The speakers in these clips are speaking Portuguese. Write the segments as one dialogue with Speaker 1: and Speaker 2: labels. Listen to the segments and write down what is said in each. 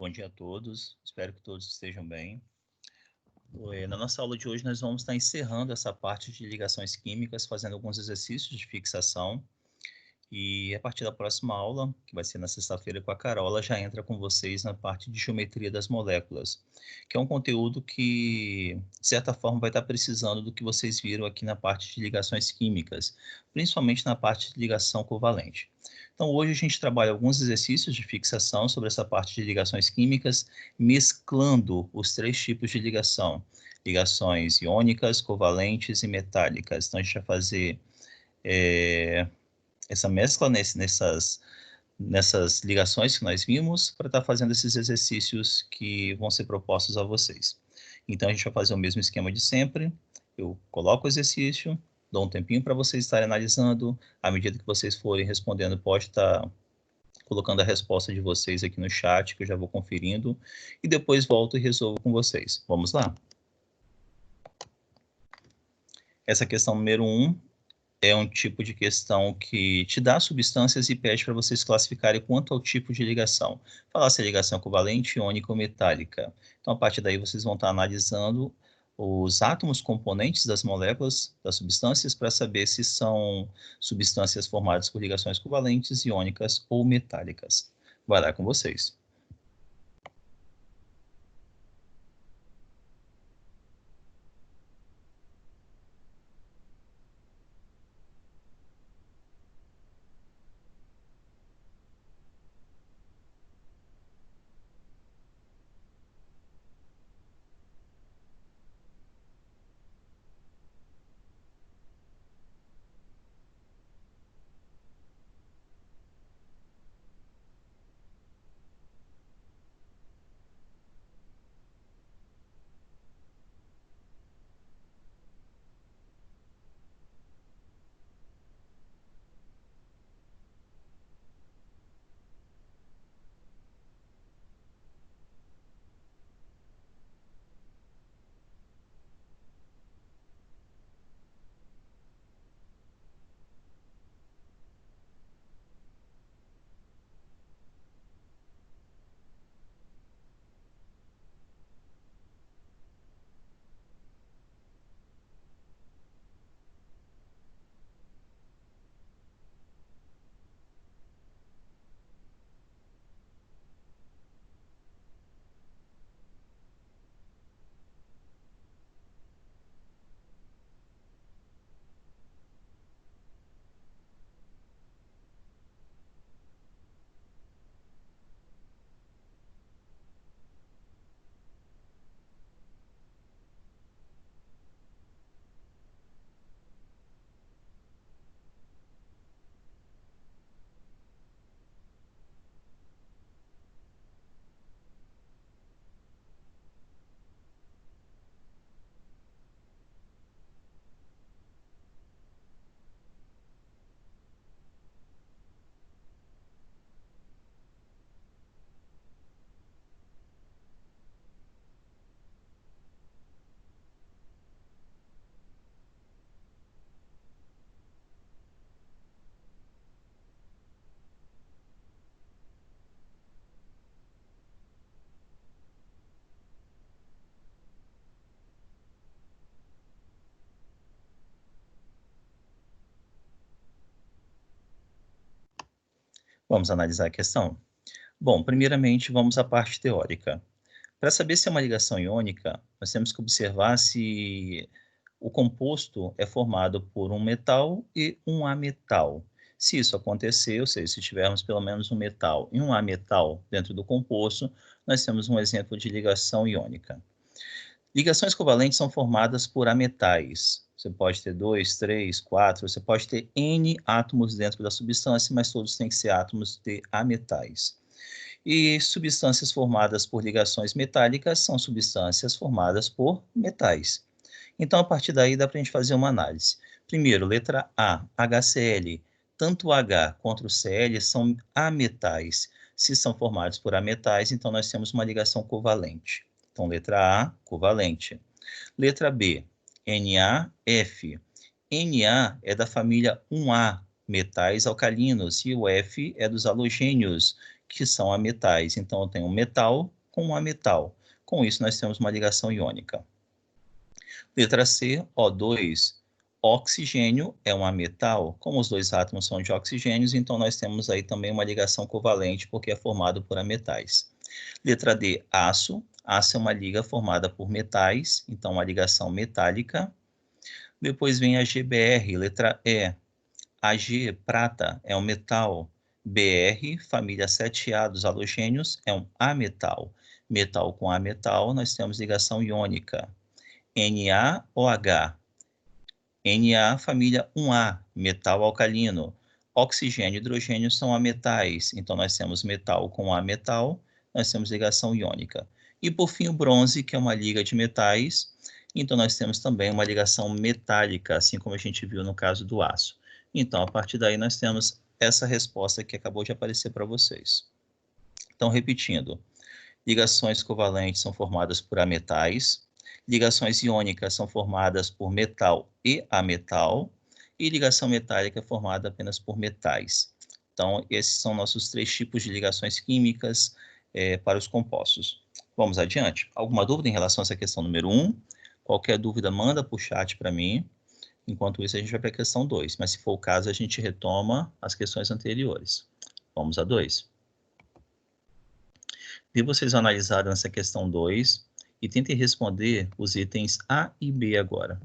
Speaker 1: Bom dia a todos, espero que todos estejam bem. Na nossa aula de hoje, nós vamos estar encerrando essa parte de ligações químicas, fazendo alguns exercícios de fixação. E a partir da próxima aula, que vai ser na sexta-feira com a Carola, já entra com vocês na parte de geometria das moléculas, que é um conteúdo que, de certa forma, vai estar precisando do que vocês viram aqui na parte de ligações químicas, principalmente na parte de ligação covalente. Então, hoje a gente trabalha alguns exercícios de fixação sobre essa parte de ligações químicas, mesclando os três tipos de ligação, ligações iônicas, covalentes e metálicas. Então, a gente vai fazer essa mescla nessas ligações que nós vimos para estar fazendo esses exercícios que vão ser propostos a vocês. Então, a gente vai fazer o mesmo esquema de sempre. Eu coloco o exercício, dou um tempinho para vocês estarem analisando. À medida que vocês forem respondendo, pode estar colocando a resposta de vocês aqui no chat, que eu já vou conferindo. E depois volto e resolvo com vocês. Vamos lá? Essa questão número 1 é um tipo de questão que te dá substâncias e pede para vocês classificarem quanto ao tipo de ligação. Falar se é ligação covalente, iônica ou metálica. Então, a partir daí, vocês vão estar analisando os átomos componentes das moléculas, das substâncias, para saber se são substâncias formadas por ligações covalentes, iônicas ou metálicas. Vai lá com vocês. Vamos analisar a questão? Bom, primeiramente, vamos à parte teórica. Para saber se é uma ligação iônica, nós temos que observar se o composto é formado por um metal e um ametal. Se isso acontecer, ou seja, se tivermos pelo menos um metal e um ametal dentro do composto, nós temos um exemplo de ligação iônica. Ligações covalentes são formadas por ametais. Você pode ter 2, 3, 4, você pode ter N átomos dentro da substância, mas todos têm que ser átomos de ametais. E substâncias formadas por ligações metálicas são substâncias formadas por metais. Então, a partir daí, dá para a gente fazer uma análise. Primeiro, letra A, HCl. Tanto o H quanto o Cl são ametais. Se são formados por ametais, então nós temos uma ligação covalente. Então, letra A, covalente. Letra B, NaF. Na é da família 1A, metais alcalinos, e o F é dos halogênios, que são ametais. Então, eu tenho um metal com um ametal. Com isso, nós temos uma ligação iônica. Letra C, O2. Oxigênio é um ametal. Como os dois átomos são de oxigênios, então nós temos aí também uma ligação covalente, porque é formado por ametais. Letra D, aço. Aço é uma liga formada por metais, então uma ligação metálica. Depois vem a GBr, letra E. Ag, prata, é um metal. Br, família 7A dos halogênios, é um ametal. Metal com ametal, nós temos ligação iônica. NaOH. Na, família 1A, metal alcalino. Oxigênio e hidrogênio são ametais, então nós temos metal com ametal, nós temos ligação iônica. E por fim o bronze, que é uma liga de metais, então nós temos também uma ligação metálica, assim como a gente viu no caso do aço. Então, a partir daí nós temos essa resposta que acabou de aparecer para vocês. Então, repetindo, ligações covalentes são formadas por ametais, ligações iônicas são formadas por metal e ametal, e ligação metálica é formada apenas por metais. Então, esses são nossos 3 tipos de ligações químicas para os compostos. Vamos adiante? Alguma dúvida em relação a essa questão número 1? Qualquer dúvida, manda para o chat para mim. Enquanto isso, a gente vai para a questão 2. Mas, se for o caso, a gente retoma as questões anteriores. Vamos a 2. E vocês analisaram essa questão 2 e tentem responder os itens A e B agora.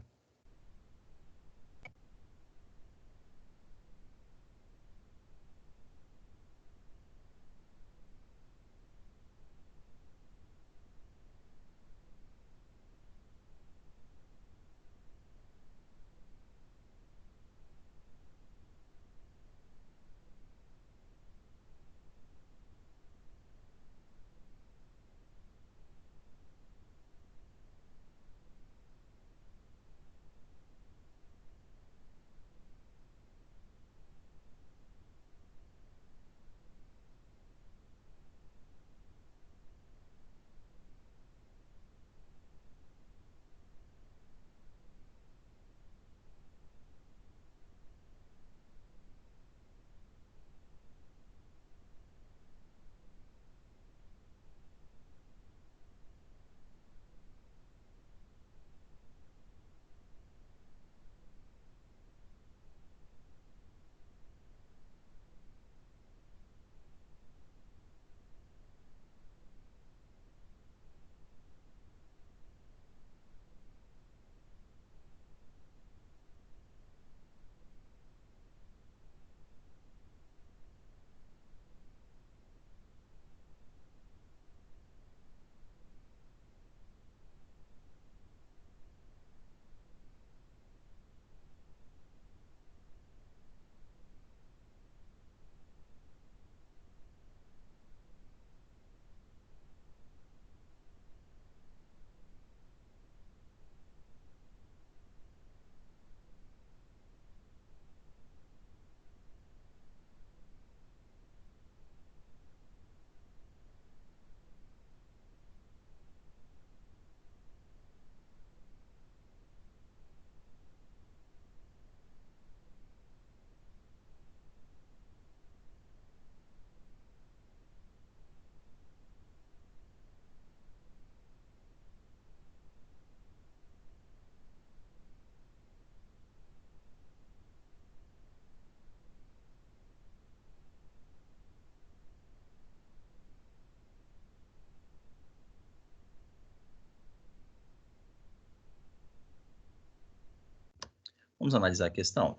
Speaker 1: Vamos analisar a questão?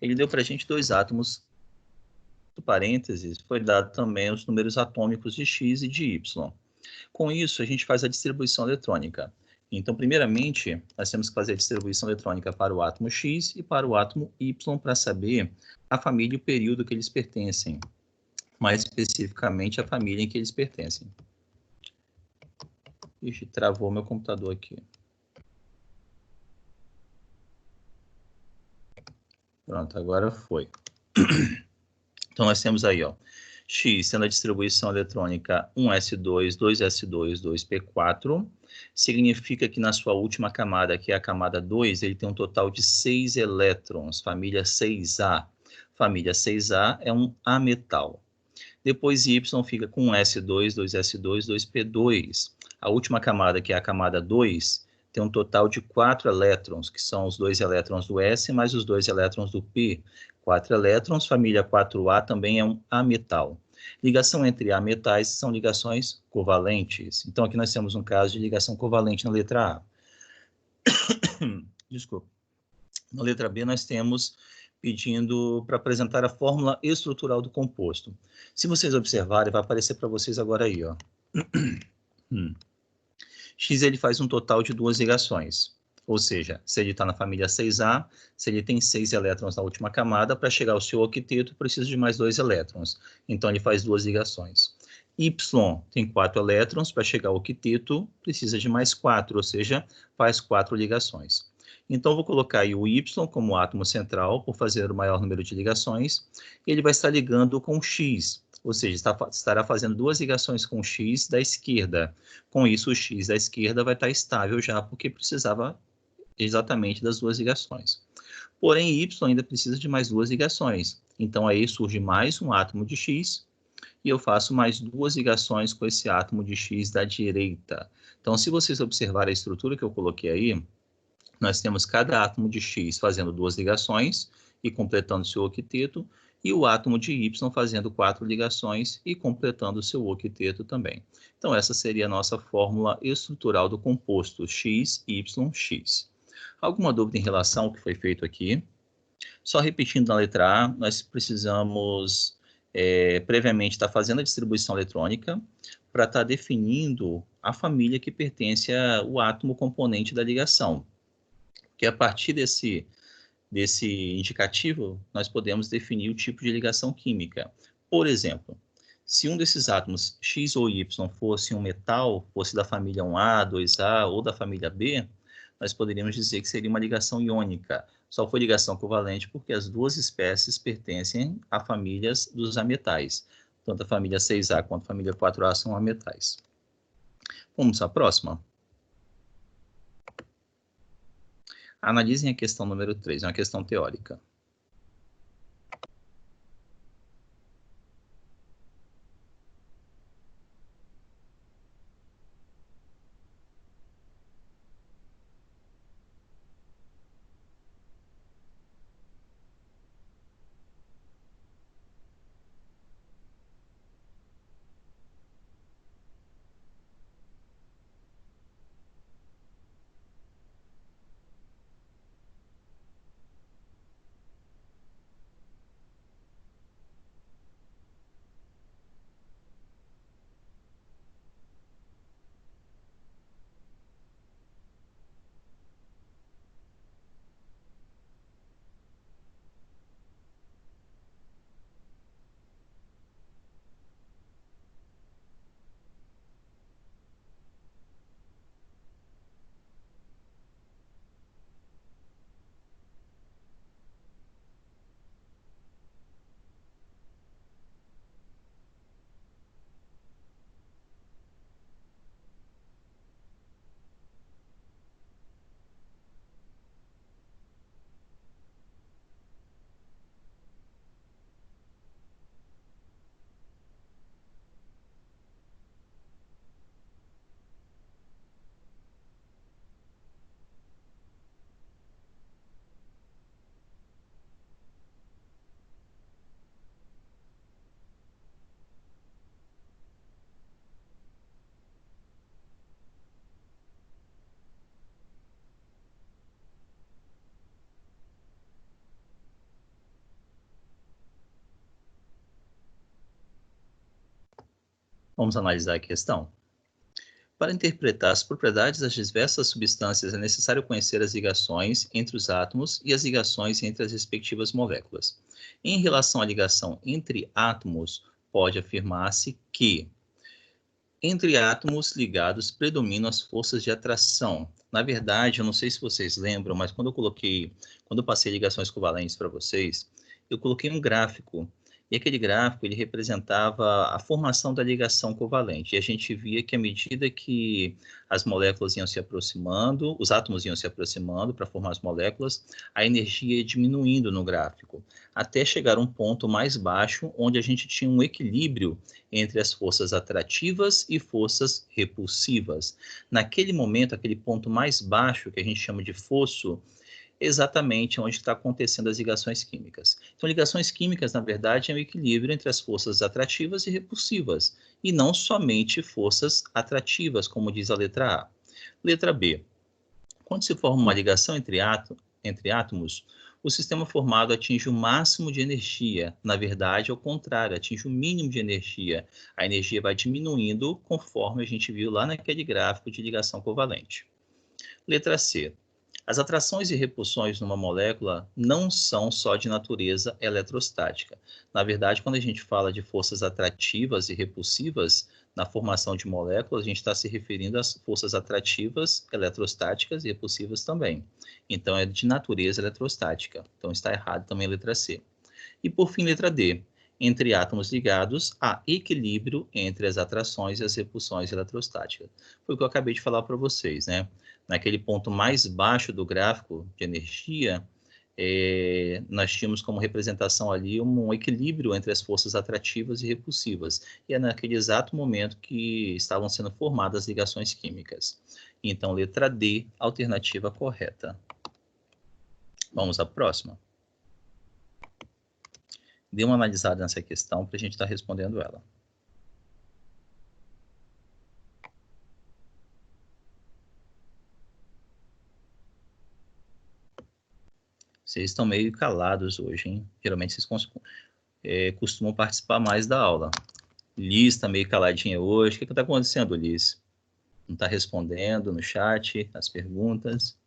Speaker 1: Ele deu para a gente 2 átomos, no parênteses, foi dado também os números atômicos de X e de Y. Com isso, a gente faz a distribuição eletrônica. Então, primeiramente, nós temos que fazer a distribuição eletrônica para o átomo X e para o átomo Y para saber a família e o período que eles pertencem. Mais especificamente, a família em que eles pertencem. Ixi, travou meu computador aqui. Pronto, agora foi. Então, nós temos aí, ó, X sendo a distribuição eletrônica 1s2, 2s2, 2p4, significa que na sua última camada, que é a camada 2, ele tem um total de 6 elétrons, família 6A, família 6A é um ametal. Depois Y fica com S2, 2S2, 2P2. A última camada, que é a camada 2, tem um total de 4 elétrons, que são os 2 elétrons do S mais os 2 elétrons do P. 4 elétrons, família 4A também é um ametal. Ligação entre ametais são ligações covalentes. Então, aqui nós temos um caso de ligação covalente na letra A. Desculpa. Na letra B, nós temos pedindo para apresentar a fórmula estrutural do composto. Se vocês observarem, vai aparecer para vocês agora aí, ó. X ele faz um total de 2 ligações. Ou seja, se ele está na família 6A, se ele tem 6 elétrons na última camada, para chegar ao seu octeto, precisa de mais 2 elétrons. Então, ele faz 2 ligações. Y tem 4 elétrons, para chegar ao octeto, precisa de mais 4, ou seja, faz 4 ligações. Então, vou colocar aí o Y como átomo central, por fazer o maior número de ligações. Ele vai estar ligando com X, ou seja, estará fazendo 2 ligações com X da esquerda. Com isso, o X da esquerda vai estar estável já, porque precisava exatamente das 2 ligações. Porém, Y ainda precisa de mais 2 ligações. Então, aí surge mais um átomo de X, e eu faço mais 2 ligações com esse átomo de X da direita. Então, se vocês observarem a estrutura que eu coloquei aí, nós temos cada átomo de X fazendo 2 ligações e completando seu octeto, e o átomo de Y fazendo 4 ligações e completando seu octeto também. Então, essa seria a nossa fórmula estrutural do composto XYX. Alguma dúvida em relação ao que foi feito aqui? Só repetindo na letra A, nós precisamos previamente estar fazendo a distribuição eletrônica para estar definindo a família que pertence ao átomo componente da ligação. Que a partir desse indicativo, nós podemos definir o tipo de ligação química. Por exemplo, se um desses átomos, X ou Y, fosse um metal, fosse da família 1A, 2A ou da família B, nós poderíamos dizer que seria uma ligação iônica. Só foi ligação covalente porque as duas espécies pertencem a famílias dos ametais. Tanto a família 6A quanto a família 4A são ametais. Vamos à próxima? Analisem a questão número 3, é uma questão teórica. Vamos analisar a questão. Para interpretar as propriedades das diversas substâncias, é necessário conhecer as ligações entre os átomos e as ligações entre as respectivas moléculas. Em relação à ligação entre átomos, pode afirmar-se que entre átomos ligados predominam as forças de atração. Na verdade, eu não sei se vocês lembram, mas quando eu passei ligações covalentes para vocês, eu coloquei um gráfico E aquele gráfico, ele representava a formação da ligação covalente. E a gente via que à medida que as moléculas iam se aproximando, os átomos iam se aproximando para formar as moléculas, a energia ia diminuindo no gráfico, até chegar a um ponto mais baixo, onde a gente tinha um equilíbrio entre as forças atrativas e forças repulsivas. Naquele momento, aquele ponto mais baixo, que a gente chama de fosso, exatamente onde está acontecendo as ligações químicas. Então, ligações químicas, na verdade, é um equilíbrio entre as forças atrativas e repulsivas, e não somente forças atrativas, como diz a letra A. Letra B. Quando se forma uma ligação entre átomos, o sistema formado atinge o máximo de energia. Na verdade, ao contrário, atinge o mínimo de energia. A energia vai diminuindo conforme a gente viu lá naquele gráfico de ligação covalente. Letra C. As atrações e repulsões numa molécula não são só de natureza eletrostática. Na verdade, quando a gente fala de forças atrativas e repulsivas na formação de moléculas, a gente está se referindo às forças atrativas, eletrostáticas e repulsivas também. Então, é de natureza eletrostática. Então, está errado também a letra C. E, por fim, letra D. Entre átomos ligados, há equilíbrio entre as atrações e as repulsões eletrostáticas. Foi o que eu acabei de falar para vocês, né? Naquele ponto mais baixo do gráfico de energia, nós tínhamos como representação ali um equilíbrio entre as forças atrativas e repulsivas. E é naquele exato momento que estavam sendo formadas as ligações químicas. Então, letra D, alternativa correta. Vamos à próxima. Dê uma analisada nessa questão para a gente estar respondendo ela. Vocês estão meio calados hoje, hein? Geralmente vocês costumam participar mais da aula. Liz está meio caladinha hoje. O que está acontecendo, Liz? Não está respondendo no chat as perguntas?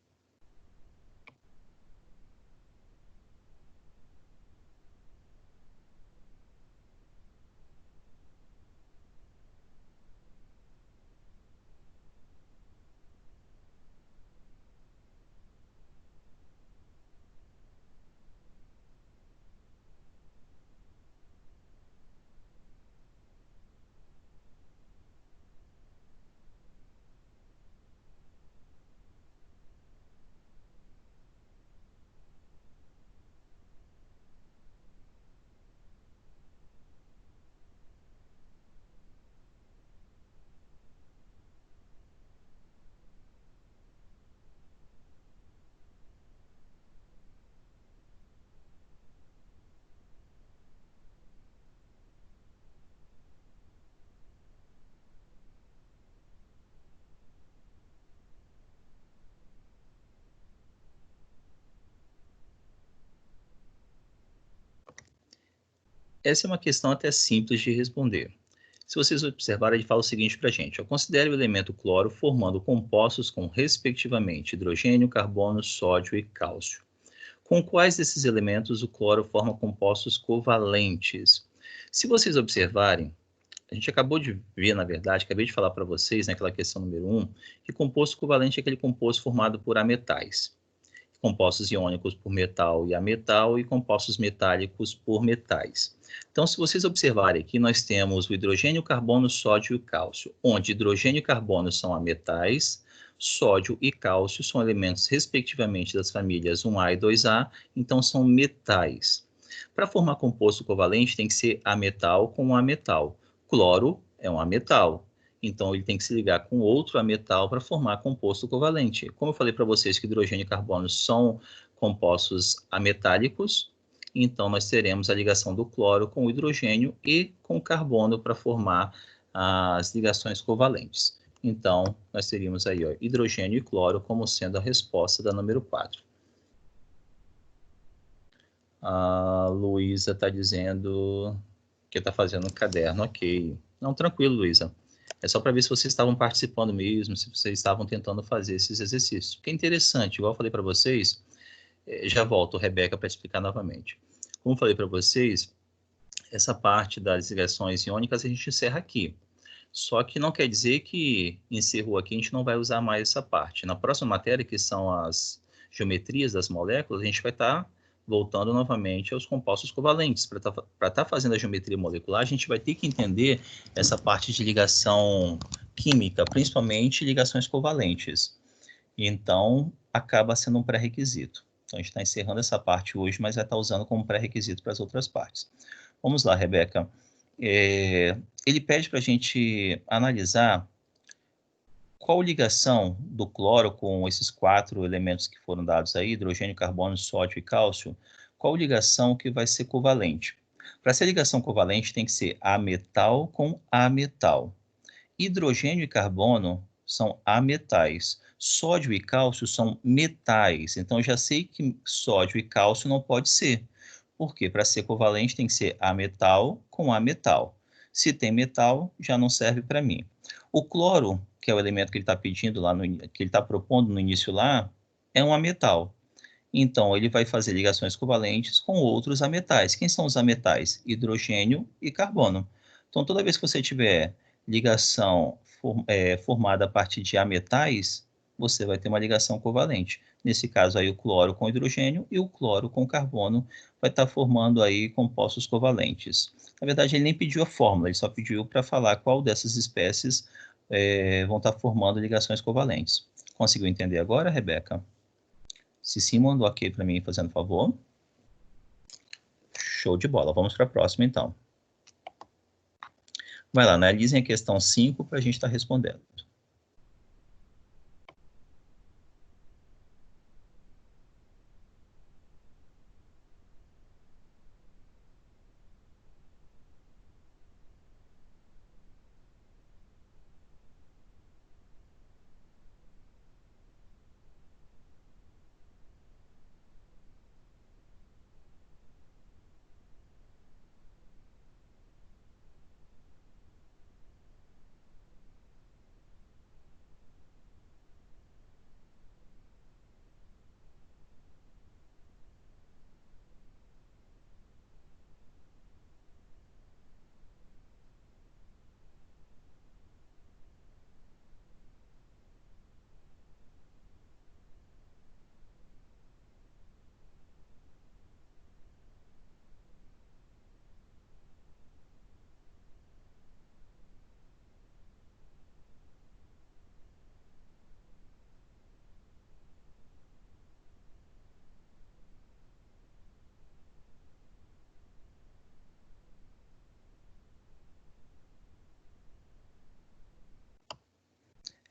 Speaker 1: Essa é uma questão até simples de responder. Se vocês observarem, ele fala o seguinte para a gente. Considere o elemento cloro formando compostos com, respectivamente, hidrogênio, carbono, sódio e cálcio. Com quais desses elementos o cloro forma compostos covalentes? Se vocês observarem, a gente acabou de ver, na verdade, acabei de falar para vocês, naquela questão número 1, que composto covalente é aquele composto formado por ametais. Compostos iônicos por metal e ametal e compostos metálicos por metais. Então, se vocês observarem aqui, nós temos o hidrogênio, carbono, sódio e cálcio, onde hidrogênio e carbono são ametais, sódio e cálcio são elementos, respectivamente, das famílias 1A e 2A, então são metais. Para formar composto covalente, tem que ser ametal com ametal. Cloro é um ametal. Então, ele tem que se ligar com outro ametal para formar composto covalente. Como eu falei para vocês que hidrogênio e carbono são compostos ametálicos, então nós teremos a ligação do cloro com o hidrogênio e com o carbono para formar as ligações covalentes. Então, nós teríamos aí hidrogênio e cloro como sendo a resposta da número 4. A Luísa está dizendo que está fazendo um caderno, ok. Não, tranquilo, Luísa. É só para ver se vocês estavam participando mesmo, se vocês estavam tentando fazer esses exercícios. O que é interessante, igual eu falei para vocês, já volto, Rebeca, para explicar novamente. Como eu falei para vocês, essa parte das ligações iônicas a gente encerra aqui. Só que não quer dizer que encerrou aqui, a gente não vai usar mais essa parte. Na próxima matéria, que são as geometrias das moléculas, a gente vai estar voltando novamente aos compostos covalentes. Para estar fazendo a geometria molecular, a gente vai ter que entender essa parte de ligação química, principalmente ligações covalentes. Então, acaba sendo um pré-requisito. Então, a gente está encerrando essa parte hoje, mas vai estar usando como pré-requisito para as outras partes. Vamos lá, Rebeca. Ele pede para a gente analisar qual ligação do cloro com esses 4 elementos que foram dados aí, hidrogênio, carbono, sódio e cálcio, qual ligação que vai ser covalente? Para ser ligação covalente, tem que ser ametal com ametal. Hidrogênio e carbono são ametais. Sódio e cálcio são metais. Então, eu já sei que sódio e cálcio não pode ser. Por quê? Para ser covalente, tem que ser ametal com ametal. Se tem metal, já não serve para mim. O cloro, que é o elemento que ele está pedindo lá, que ele está propondo no início lá, é um ametal. Então, ele vai fazer ligações covalentes com outros ametais. Quem são os ametais? Hidrogênio e carbono. Então, toda vez que você tiver ligação formada a partir de ametais, você vai ter uma ligação covalente. Nesse caso aí, o cloro com hidrogênio e o cloro com carbono vai estar formando aí compostos covalentes. Na verdade, ele nem pediu a fórmula, ele só pediu para falar qual dessas espécies vão estar formando ligações covalentes. Conseguiu entender agora, Rebeca? Se sim, manda um ok para mim, fazendo favor. Show de bola. Vamos para a próxima, então. Vai lá, analisem a questão 5 para a gente estar respondendo.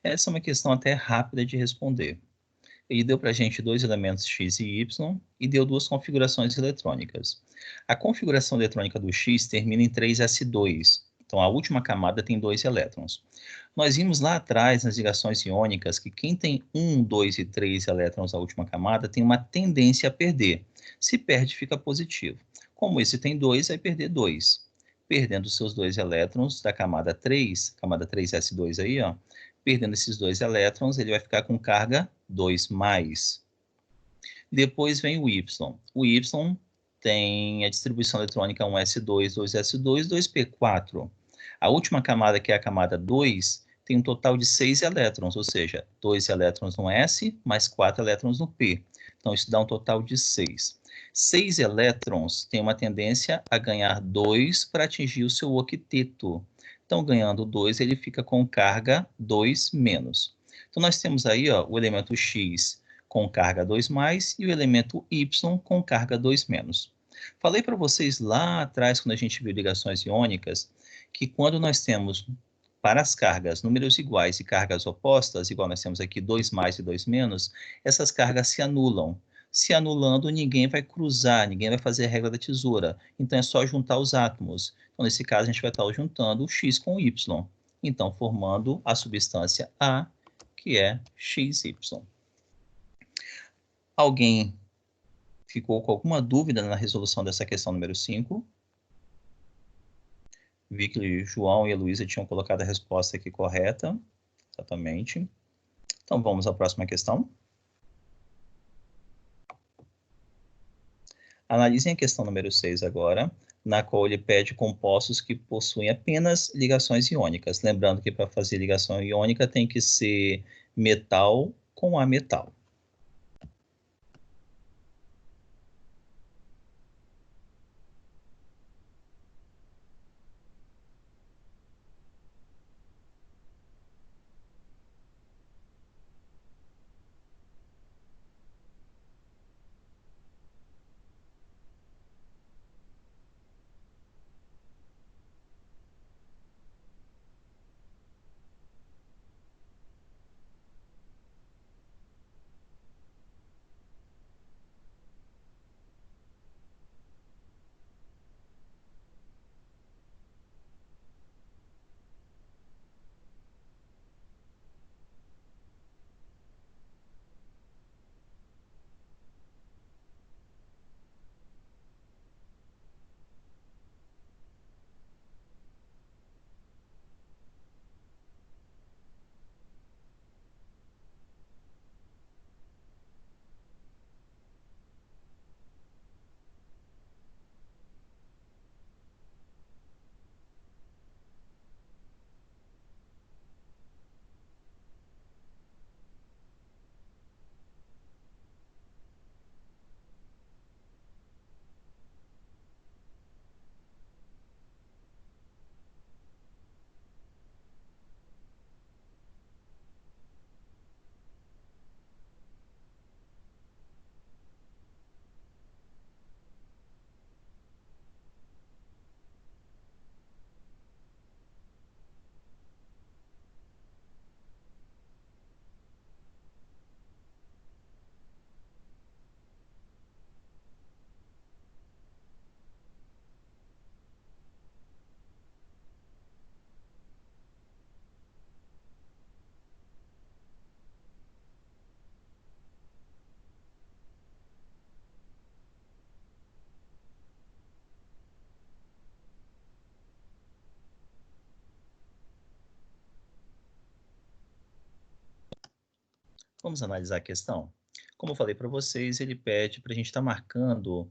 Speaker 1: Essa é uma questão até rápida de responder. Ele deu para a gente 2 elementos x e y e deu 2 configurações eletrônicas. A configuração eletrônica do x termina em 3s2, então a última camada tem 2 elétrons. Nós vimos lá atrás, nas ligações iônicas, que quem tem 1, 2 e 3 elétrons na última camada tem uma tendência a perder. Se perde, fica positivo. Como esse tem 2, vai perder 2. Perdendo seus 2 elétrons da camada 3, camada 3s2 aí, ó, perdendo esses 2 elétrons, ele vai ficar com carga 2+. Depois vem o Y. O Y tem a distribuição eletrônica 1s2, 2s2, 2p4. A última camada, que é a camada 2, tem um total de 6 elétrons, ou seja, 2 elétrons no S mais 4 elétrons no P. Então, isso dá um total de 6. 6 elétrons têm uma tendência a ganhar 2 para atingir o seu octeto. Então, ganhando 2, ele fica com carga 2-. Então, nós temos aí ó, o elemento X com carga 2+, e o elemento Y com carga 2-. Falei para vocês lá atrás, quando a gente viu ligações iônicas, que quando nós temos para as cargas números iguais e cargas opostas, igual nós temos aqui 2+ e 2-, essas cargas se anulam. Se anulando, ninguém vai cruzar, ninguém vai fazer a regra da tesoura. Então, é só juntar os átomos. Então, nesse caso, a gente vai estar juntando o X com o Y. Então, formando a substância A, que é XY. Alguém ficou com alguma dúvida na resolução dessa questão número 5? Vi que o João e a Luísa tinham colocado a resposta aqui correta. Exatamente. Então, vamos à próxima questão. Analisem a questão número 6 agora, na qual ele pede compostos que possuem apenas ligações iônicas. Lembrando que para fazer ligação iônica tem que ser metal com ametal. Vamos analisar a questão? Como eu falei para vocês, ele pede para a gente estar marcando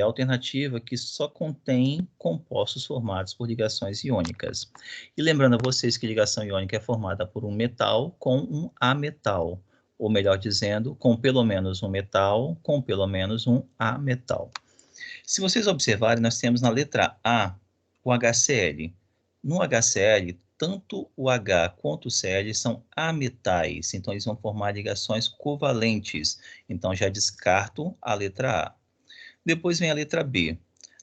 Speaker 1: alternativa que só contém compostos formados por ligações iônicas. E lembrando a vocês que ligação iônica é formada por um metal com um ametal, ou melhor dizendo, com pelo menos um metal com pelo menos um ametal. Se vocês observarem, nós temos na letra A o HCl. No HCl, tanto o H quanto o Cl são ametais, então eles vão formar ligações covalentes. Então já descarto a letra A. Depois vem a letra B.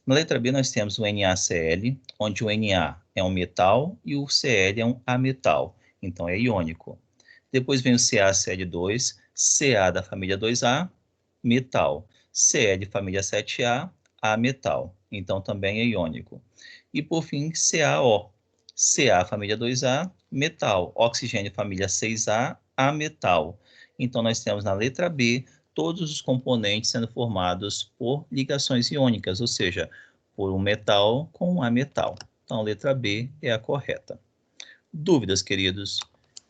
Speaker 1: Na letra B nós temos o NaCl, onde o Na é um metal e o Cl é um ametal, então é iônico. Depois vem o CaCl2, Ca da família 2A, metal. Cl família 7A, ametal, então também é iônico. E por fim, CaO. Ca família 2A, metal. Oxigênio família 6A, ametal. Então nós temos na letra B todos os componentes sendo formados por ligações iônicas, ou seja, por um metal com um ametal. Então a letra B é a correta. Dúvidas, queridos?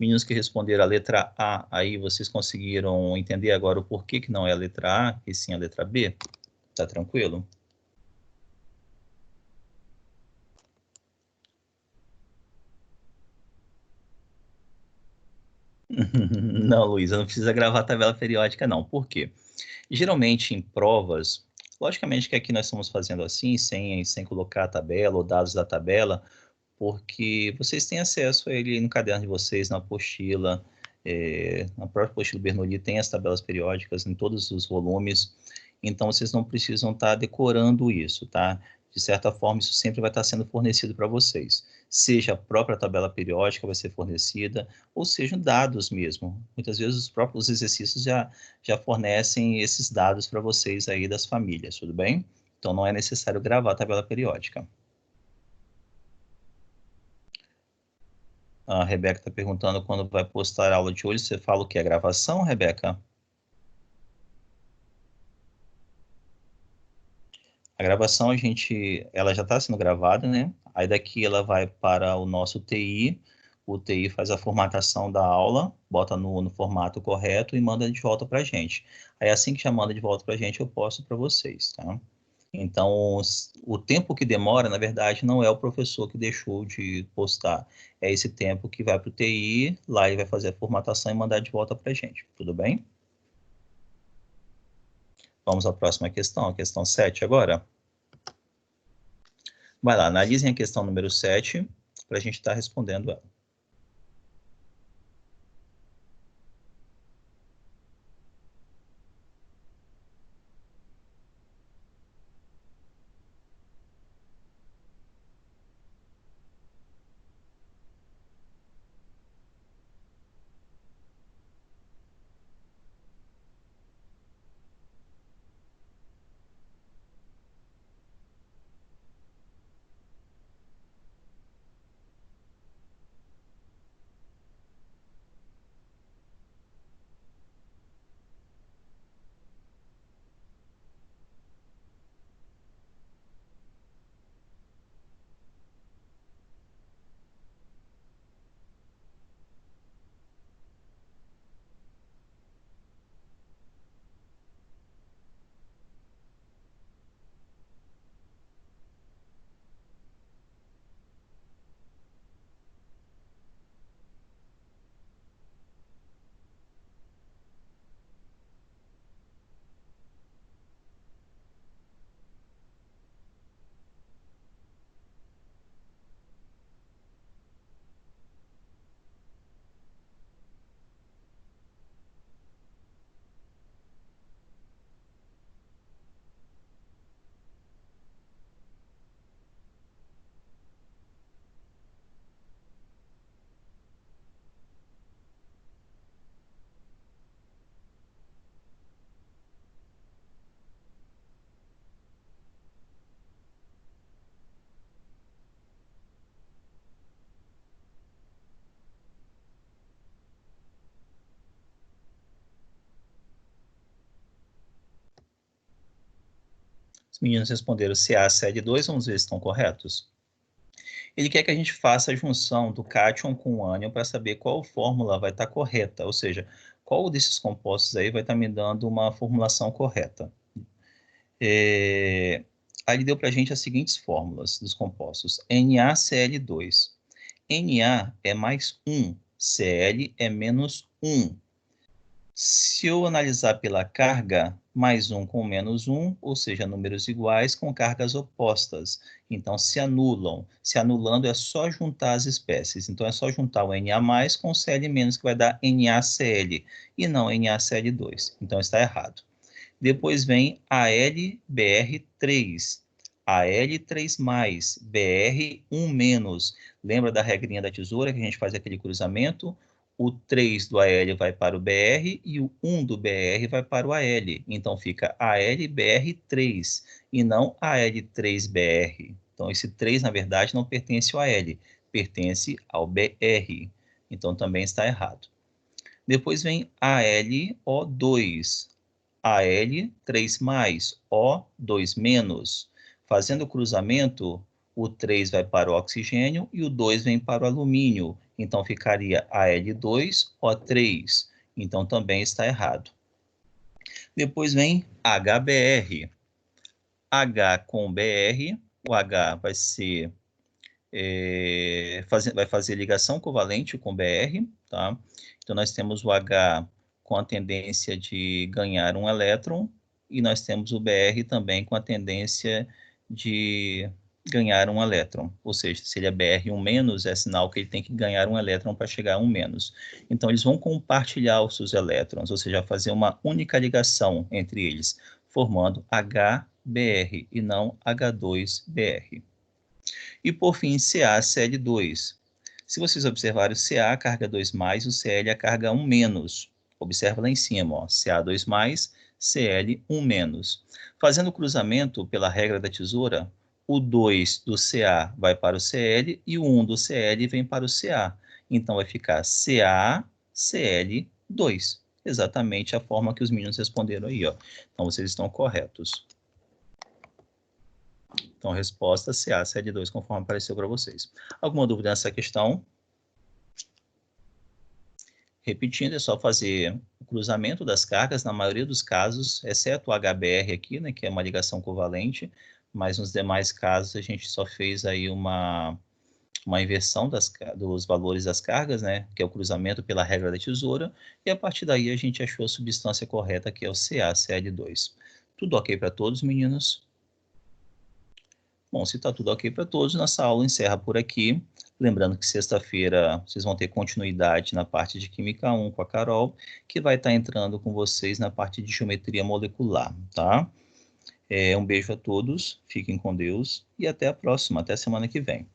Speaker 1: Meninos que responderam a letra A, aí vocês conseguiram entender agora o porquê que não é a letra A e sim a letra B? Tá tranquilo? Não, Luísa, não precisa gravar a tabela periódica, não. Por quê? Geralmente em provas, logicamente que aqui nós estamos fazendo assim, sem colocar a tabela ou dados da tabela, porque vocês têm acesso a ele no caderno de vocês, na apostila, na própria apostila Bernoulli tem as tabelas periódicas em todos os volumes, então vocês não precisam estar decorando isso, tá? De certa forma, isso sempre vai estar sendo fornecido para vocês. Seja a própria tabela periódica vai ser fornecida, ou sejam dados mesmo. Muitas vezes os próprios exercícios já fornecem esses dados para vocês aí das famílias, tudo bem? Então não é necessário gravar a tabela periódica. A Rebeca está perguntando quando vai postar a aula de hoje. Você fala o que? A gravação, Rebeca? A gravação, ela já está sendo gravada, né? Aí daqui ela vai para o nosso TI. O TI faz a formatação da aula, bota no formato correto e manda de volta para a gente. Aí assim que já manda de volta para a gente, eu posto para vocês, tá? Então, o tempo que demora, na verdade, não é o professor que deixou de postar. É esse tempo que vai para o TI, lá ele vai fazer a formatação e mandar de volta para a gente. Tudo bem? Vamos à próxima questão, a questão 7 agora. Vai lá, analisem a questão número 7 para a gente estar respondendo ela. Os meninos responderam CA, CL2, vamos ver se estão corretos. Ele quer que a gente faça a junção do cátion com o ânion para saber qual fórmula vai estar correta, ou seja, qual desses compostos aí vai estar me dando uma formulação correta. Aí ele deu para a gente as seguintes fórmulas dos compostos. NaCl2. Na é mais 1, Cl é menos 1. Se eu analisar pela carga, mais 1 com menos 1, ou seja, números iguais com cargas opostas. Então, se anulam. Se anulando, é só juntar as espécies. Então, é só juntar o Na+, com o Cl-, que vai dar NaCl, e não NaCl2. Então, está errado. Depois vem AlBr3. Al3+, Br1-. Lembra da regrinha da tesoura, que a gente faz aquele cruzamento? O 3 do Al vai para o Br e o 1 do Br vai para o Al. Então, fica AlBr3 e não Al3Br. Então, esse 3, na verdade, não pertence ao Al, pertence ao Br. Então, também está errado. Depois vem AlO2. Al3+, O2-. Fazendo o cruzamento, o 3 vai para o oxigênio e o 2 vem para o alumínio. Então, ficaria Al2O3. Então, também está errado. Depois vem HBr. H com Br, o H vai ser... vai fazer ligação covalente com Br, tá? Então, nós temos o H com a tendência de ganhar um elétron, e nós temos o Br também com a tendência de ganhar um elétron. Ou seja, se ele é Br1-, é sinal que ele tem que ganhar um elétron para chegar a 1-. Então, eles vão compartilhar os seus elétrons, ou seja, fazer uma única ligação entre eles, formando HBr e não H2Br. E, por fim, CaCl2. Se vocês observarem, o Ca a carga 2+, o Cl a carga 1-. Observa lá em cima, ó, Ca2+, Cl 1-. Fazendo o cruzamento pela regra da tesoura, o 2 do Ca vai para o Cl e o 1 do Cl vem para o Ca. Então, vai ficar CaCl2. Exatamente a forma que os meninos responderam aí, ó. Então, vocês estão corretos. Então, a resposta CaCl2, conforme apareceu para vocês. Alguma dúvida nessa questão? Repetindo, é só fazer o cruzamento das cargas, na maioria dos casos, exceto o HBr aqui, né, que é uma ligação covalente, mas nos demais casos a gente só fez aí uma inversão dos valores das cargas, né, que é o cruzamento pela regra da tesoura, e a partir daí a gente achou a substância correta, que é o CaCl2. Tudo ok para todos, meninos? Bom, se está tudo ok para todos, nossa aula encerra por aqui. Lembrando que sexta-feira vocês vão ter continuidade na parte de Química 1 com a Carol, que vai estar entrando com vocês na parte de Geometria Molecular, tá? Um beijo a todos, fiquem com Deus e até a próxima, até semana que vem.